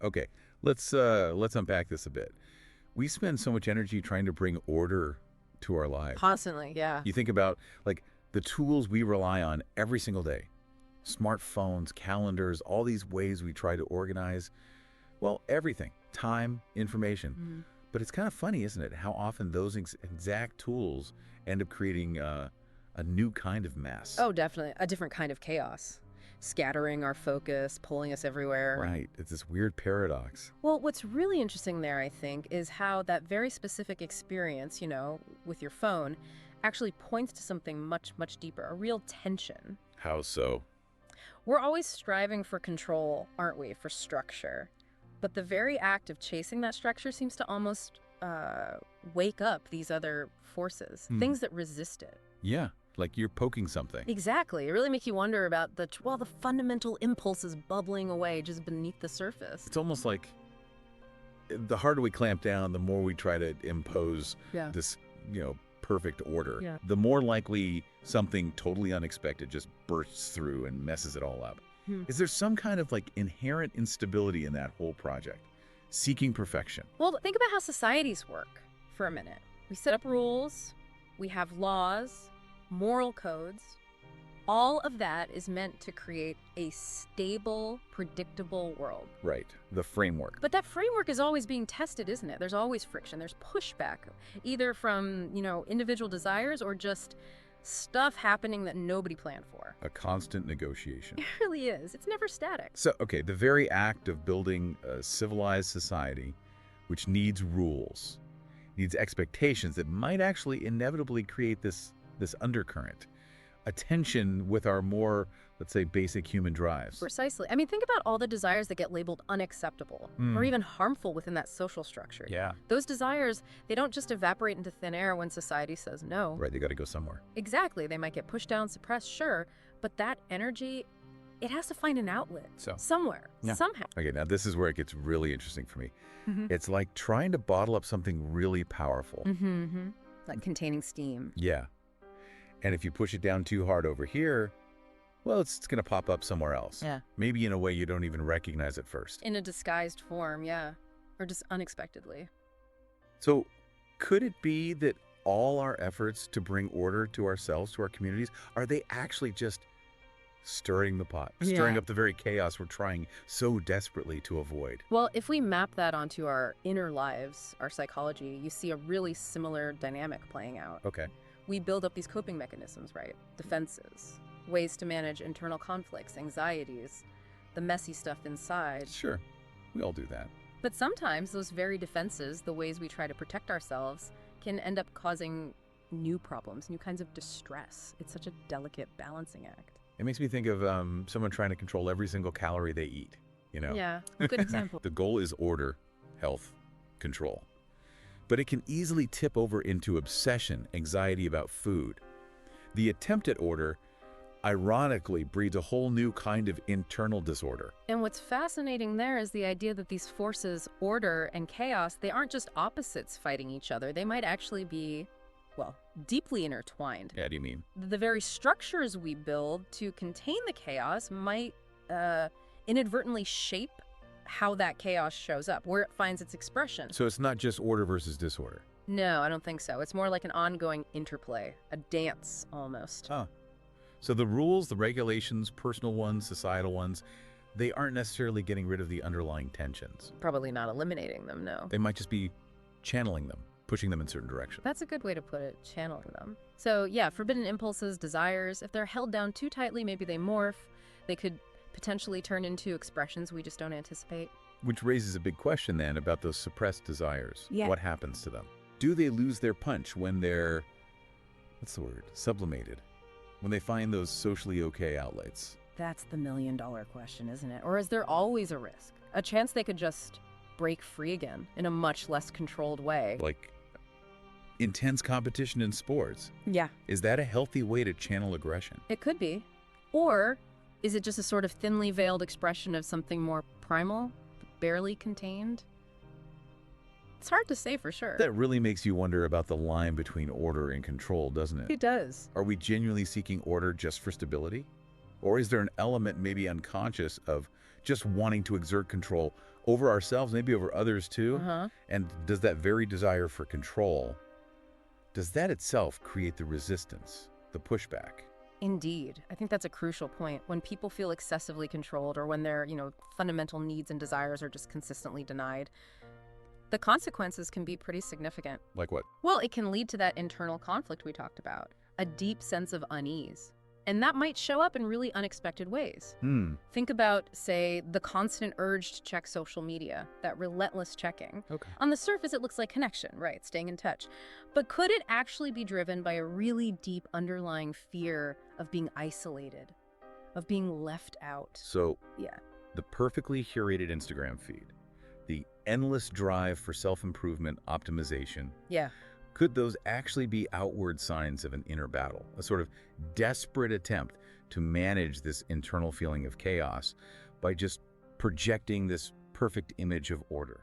Okay, let's unpack this a bit. We spend so much energy trying to bring order to our lives. Constantly, yeah. You think about like the tools we rely on every single day. Smartphones, calendars, all these ways we try to organize, well, everything, time, information. But it's kind of funny, isn't it, how often those exact tools end up creating a new kind of mess. Oh, definitely. A different kind of chaos. Scattering our focus, pulling us everywhere. Right. It's this weird paradox. Well, what's really interesting there, I think, is how that very specific experience, with your phone, actually points to something much, much deeper, a real tension. How so? We're always striving for control, aren't we, for structure. But the very act of chasing that structure seems to almost wake up these other forces, things that resist it. Yeah, like you're poking something. Exactly. It really makes you wonder about the fundamental impulses bubbling away just beneath the surface. It's almost like the harder we clamp down, the more we try to impose this, perfect order. Yeah. The more likely something totally unexpected just bursts through and messes it all up. Is there some kind of like inherent instability in that whole project? Seeking perfection. Well, think about how societies work for a minute. We set up rules, we have laws, moral codes. All of that is meant to create a stable, predictable world. Right. The framework. But that framework is always being tested, isn't it? There's always friction. There's pushback, either from, individual desires or just stuff happening that nobody planned for. A constant negotiation. It really is. It's never static. So, okay, the very act of building a civilized society, which needs rules, needs expectations that might actually inevitably create this undercurrent, a tension with our more, let's say, basic human drives. Precisely. I mean, think about all the desires that get labeled unacceptable or even harmful within that social structure. Yeah. Those desires, they don't just evaporate into thin air when society says no. Right, they got to go somewhere. Exactly. They might get pushed down, suppressed, sure, but that energy, it has to find an outlet somewhere, somehow. Okay, now this is where it gets really interesting for me. It's like trying to bottle up something really powerful. Like containing steam. Yeah. And if you push it down too hard over here, well, it's going to pop up somewhere else. Yeah. Maybe in a way you don't even recognize at first. In a disguised form, yeah. Or just unexpectedly. So could it be that all our efforts to bring order to ourselves, to our communities, are they actually just stirring the pot, stirring up the very chaos we're trying so desperately to avoid? Well, if we map that onto our inner lives, our psychology, you see a really similar dynamic playing out. Okay. We build up these coping mechanisms, right? Defenses, ways to manage internal conflicts, anxieties, the messy stuff inside. Sure, we all do that. But sometimes those very defenses, the ways we try to protect ourselves, can end up causing new problems, new kinds of distress. It's such a delicate balancing act. It makes me think of someone trying to control every single calorie they eat, Yeah, a good example. The goal is order, health, control. But it can easily tip over into obsession, anxiety about food. The attempt at order, ironically, breeds a whole new kind of internal disorder. And what's fascinating there is the idea that these forces, order and chaos, they aren't just opposites fighting each other. They might actually be, well, deeply intertwined. Yeah, do you mean? The very structures we build to contain the chaos might inadvertently shape how that chaos shows up, where it finds its expression. So it's not just order versus disorder? No, I don't think so. It's more like an ongoing interplay, a dance almost. Huh. So the rules, the regulations, personal ones, societal ones, they aren't necessarily getting rid of the underlying tensions. Probably not eliminating them, no. They might just be channeling them, pushing them in certain directions. That's a good way to put it, channeling them. So yeah, forbidden impulses, desires, if they're held down too tightly, maybe they morph. They could potentially turn into expressions we just don't anticipate. Which raises a big question then about those suppressed desires. Yeah. What happens to them? Do they lose their punch when they're, what's the word, sublimated? When they find those socially okay outlets? That's the million-dollar question, isn't it? Or is there always a risk? A chance they could just break free again in a much less controlled way? Like intense competition in sports. Yeah. Is that a healthy way to channel aggression? It could be. Or is it just a sort of thinly veiled expression of something more primal, barely contained? It's hard to say for sure. That really makes you wonder about the line between order and control, doesn't it? It does. Are we genuinely seeking order just for stability? Or is there an element, maybe unconscious, of just wanting to exert control over ourselves, maybe over others too. Uh-huh. And does that very desire for control, does that itself create the resistance, the pushback? Indeed. I think that's a crucial point. When people feel excessively controlled or when their, fundamental needs and desires are just consistently denied, the consequences can be pretty significant. Like what? Well, it can lead to that internal conflict we talked about, a deep sense of unease. And that might show up in really unexpected ways. Think about, say, the constant urge to check social media, that relentless checking. Okay. On the surface, it looks like connection, right? Staying in touch. But could it actually be driven by a really deep underlying fear of being isolated, of being left out? So, Yeah. the perfectly curated Instagram feed, the endless drive for self-improvement optimization, Yeah. could those actually be outward signs of an inner battle, a sort of desperate attempt to manage this internal feeling of chaos by just projecting this perfect image of order?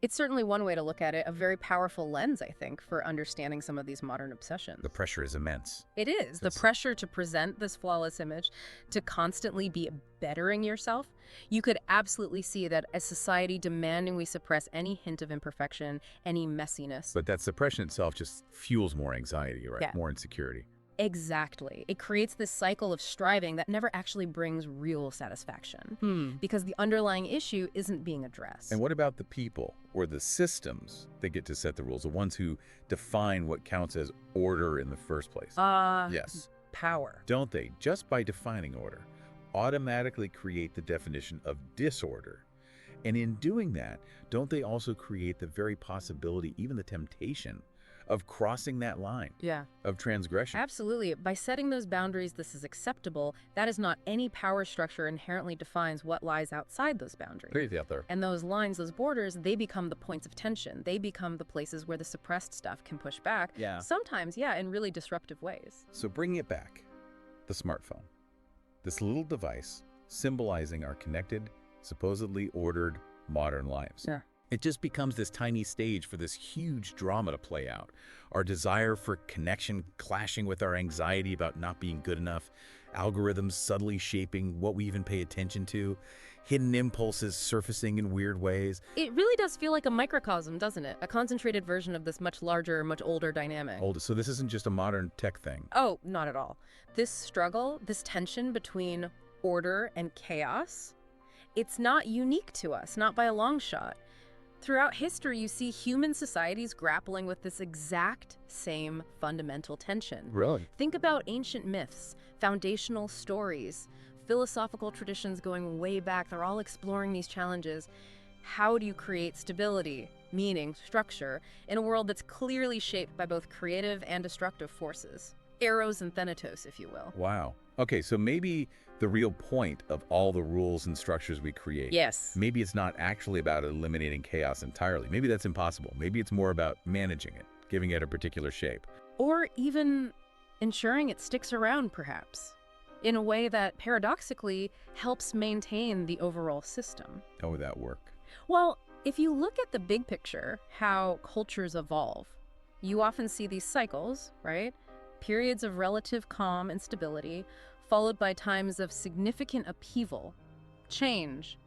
It's certainly one way to look at it, a very powerful lens, I think, for understanding some of these modern obsessions. The pressure is immense. It is. The pressure to present this flawless image, to constantly be bettering yourself. You could absolutely see that as society demanding we suppress any hint of imperfection, any messiness. But that suppression itself just fuels more anxiety, right? Yeah. More insecurity. Exactly. It creates this cycle of striving that never actually brings real satisfaction because the underlying issue isn't being addressed. And what about the people or the systems that get to set the rules, the ones who define what counts as order in the first place? Yes. Power. Don't they, just by defining order, automatically create the definition of disorder? And in doing that, don't they also create the very possibility, even the temptation, of crossing that line, Yeah. of transgression? Absolutely. By setting those boundaries, this is acceptable. That is not any power structure inherently defines what lies outside those boundaries. Crazy out there. And those lines, those borders, they become the points of tension. They become the places where the suppressed stuff can push back. Yeah. Sometimes, in really disruptive ways. So bringing it back, the smartphone, this little device symbolizing our connected, supposedly ordered modern lives. Yeah. It just becomes this tiny stage for this huge drama to play out. Our desire for connection clashing with our anxiety about not being good enough, algorithms subtly shaping what we even pay attention to, hidden impulses surfacing in weird ways. It really does feel like a microcosm, doesn't it? A concentrated version of this much larger, much older dynamic. So this isn't just a modern tech thing. Oh, not at all. This struggle, this tension between order and chaos, it's not unique to us, not by a long shot. Throughout history, you see human societies grappling with this exact same fundamental tension. Really? Think about ancient myths, foundational stories, philosophical traditions going way back. They're all exploring these challenges. How do you create stability, meaning, structure, in a world that's clearly shaped by both creative and destructive forces? Eros and Thanatos, if you will. Wow. Okay, so maybe the real point of all the rules and structures we create, Yes. maybe it's not actually about eliminating chaos entirely. Maybe that's impossible. Maybe it's more about managing it, giving it a particular shape. Or even ensuring it sticks around, perhaps, in a way that paradoxically helps maintain the overall system. How would that work? Well, if you look at the big picture, how cultures evolve, you often see these cycles, right? Periods of relative calm and stability, followed by times of significant upheaval, change,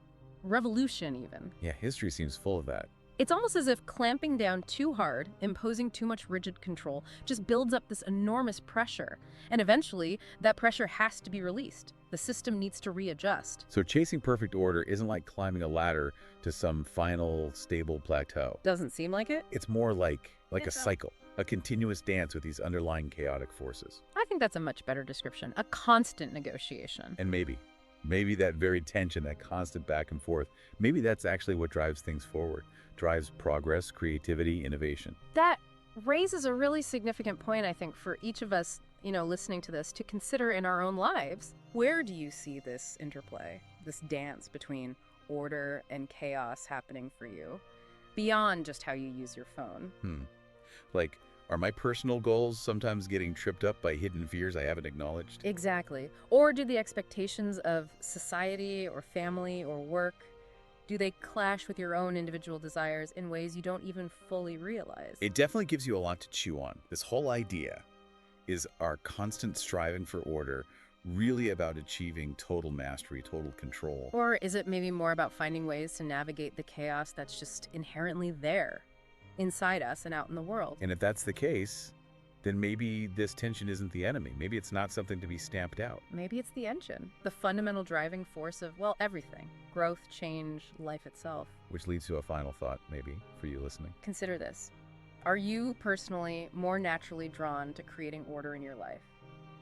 revolution even. Yeah, history seems full of that. It's almost as if clamping down too hard, imposing too much rigid control, just builds up this enormous pressure. And eventually, that pressure has to be released. The system needs to readjust. So chasing perfect order isn't like climbing a ladder to some final stable plateau. Doesn't seem like it? It's more like a It's cycle, a continuous dance with these underlying chaotic forces. I think that's a much better description. A constant negotiation. And maybe that very tension, that constant back and forth, maybe that's actually what drives things forward, drives progress, creativity, innovation. That raises a really significant point, I think, for each of us, listening to this, to consider in our own lives. Where do you see this interplay, this dance between order and chaos happening for you, beyond just how you use your phone? Like, are my personal goals sometimes getting tripped up by hidden fears I haven't acknowledged? Exactly. Or do the expectations of society or family or work, do they clash with your own individual desires in ways you don't even fully realize? It definitely gives you a lot to chew on. This whole idea is our constant striving for order really about achieving total mastery, total control? Or is it maybe more about finding ways to navigate the chaos that's just inherently there, inside us and out in the world? And if that's the case, then maybe this tension isn't the enemy. Maybe it's not something to be stamped out. Maybe it's the engine, the fundamental driving force of, well, everything. Growth, change, life itself. Which leads to a final thought, maybe, for you listening. Consider this. Are you personally more naturally drawn to creating order in your life?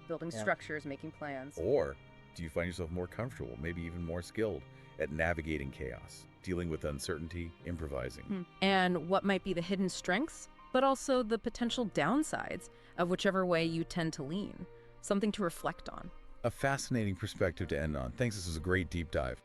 Building structures, making plans? Or do you find yourself more comfortable, maybe even more skilled at navigating chaos, dealing with uncertainty, improvising? And what might be the hidden strengths, but also the potential downsides of whichever way you tend to lean? Something to reflect on. A fascinating perspective to end on. Thanks, this was a great deep dive.